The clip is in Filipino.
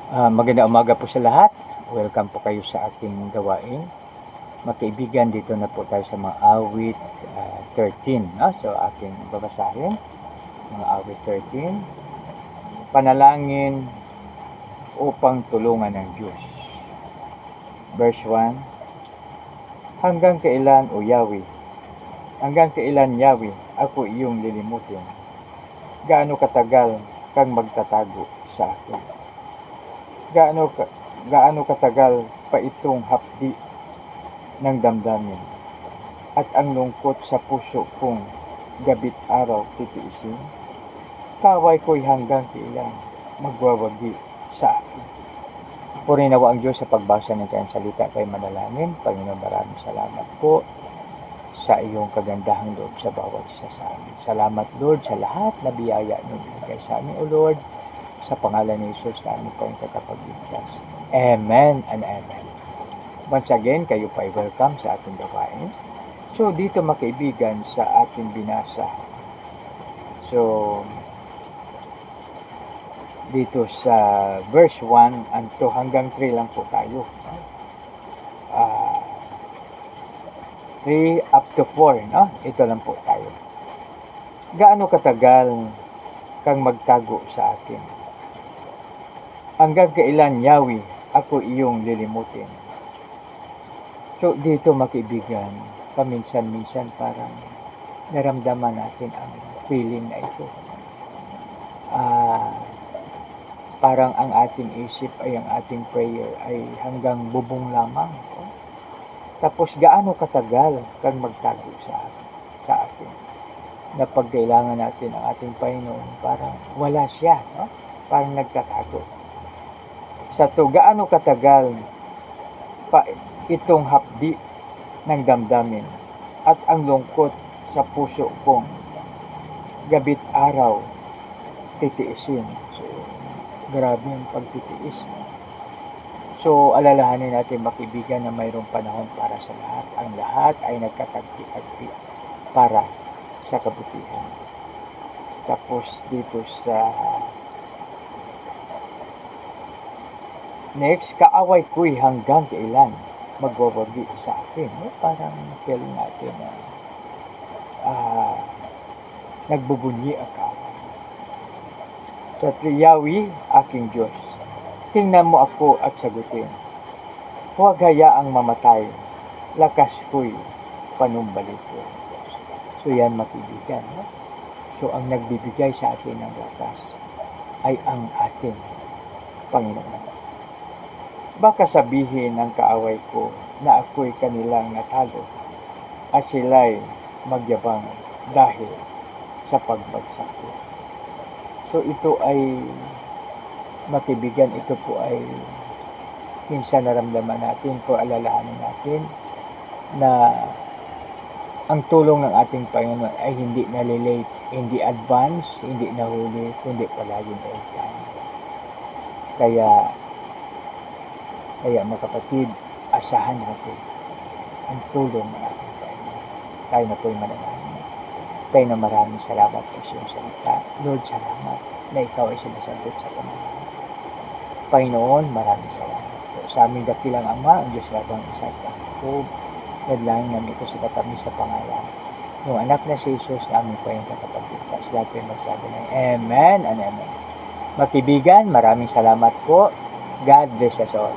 Magandang umaga po sa lahat. Welcome po kayo sa ating gawain. Magkaibigan, dito na po tayo sa mga awit 13. No? So, aking babasahin. Mga awit 13. Panalangin upang tulungan ng Diyos. Verse 1. Hanggang kailan, O Yahweh? Hanggang kailan, Yahweh, ako iyong lilimutin? Gaano katagal kang magtatago sa akin? Gaano katagal pa itong hapdi ng damdamin at ang lungkot sa puso kong gabit araw titiisin? Kaway ko'y hanggang kailan magwawagi sa akin? Purihin nawa ang Diyos sa pagbasa ng kanyang salita kay manalangin. Panginoon, maraming salamat po sa iyong kagandahang loob sa bawat isa sa amin. Salamat, Lord, sa lahat na biyaya na binigay sa amin, O Lord. Sa pangalan ni Jesus namin po ang tagapagligtas. Amen and amen. Once again, kayo pa ay welcome sa ating gawain. So, dito makaibigan sa ating binasa. So, dito sa verse 1 hanggang 3 lang po tayo. 3 up to 4, no? Ito lang po tayo. Gaano katagal kang magtago sa akin? Hanggang kailan, Yahweh, ako iyong lilimutin? So, dito makaibigan, paminsan-minsan parang naramdaman natin ang feeling na ito. Parang ang ating isip ay ang ating prayer ay hanggang bubong lamang. Tapos, gaano katagal kang magtago sa atin? Na pag kailangan natin ang ating Panginoon, parang wala siya, no? Parang nagtatago. Sa to, gaano katagal pa itong hapdi ng damdamin at ang lungkot sa puso kong gabit araw titiisin? So, grabe yung pagtitiis. So, alalahanin natin makibigan na mayroong panahon para sa lahat. Ang lahat ay nagkatagpi-tagpi para sa kabutihan. Tapos dito sa next, kaaway ko'y hanggang kailan magwawagi sa akin? Parang feeling natin na nagbubunyi ang kaaway. Sa Yahweh, aking Diyos, tingnan mo ako at sagutin. Huwag hayaang mamatay, lakas ko'y panumbalik ko. So yan, makibigan. No? So ang nagbibigay sa atin ng lakas ay ang ating Panginoon. Baka sabihin ng kaaway ko na ako'y kanilang natalo at sila'y magyabang dahil sa pagbagsak ko. So ito ay makibigan, ito po ay minsan naramdaman natin po, alalahanin natin na ang tulong ng ating Panginoon ay hindi nalilate, hindi advance, hindi nahuli, kundi palaging on time. Kaya mga kapatid, asahan natin ang tulong ng ating Panginoon. Tayo na po'y manalangin. Tayo na maraming salamat po sa iyong salita. Lord, salamat na ikaw ay sinasagot sa panalangin. Panginoon, maraming salamat po sa aming dakilang Ama, ang Diyos labang isa at Jacob. Nadalangin namin ito sa katamis sa pangalan yung anak na si Jesus na aming Panginoon kakapagligtas. Lahat po yung magsabi ng Amen and Amen. Makibigan, maraming salamat po. God bless us all.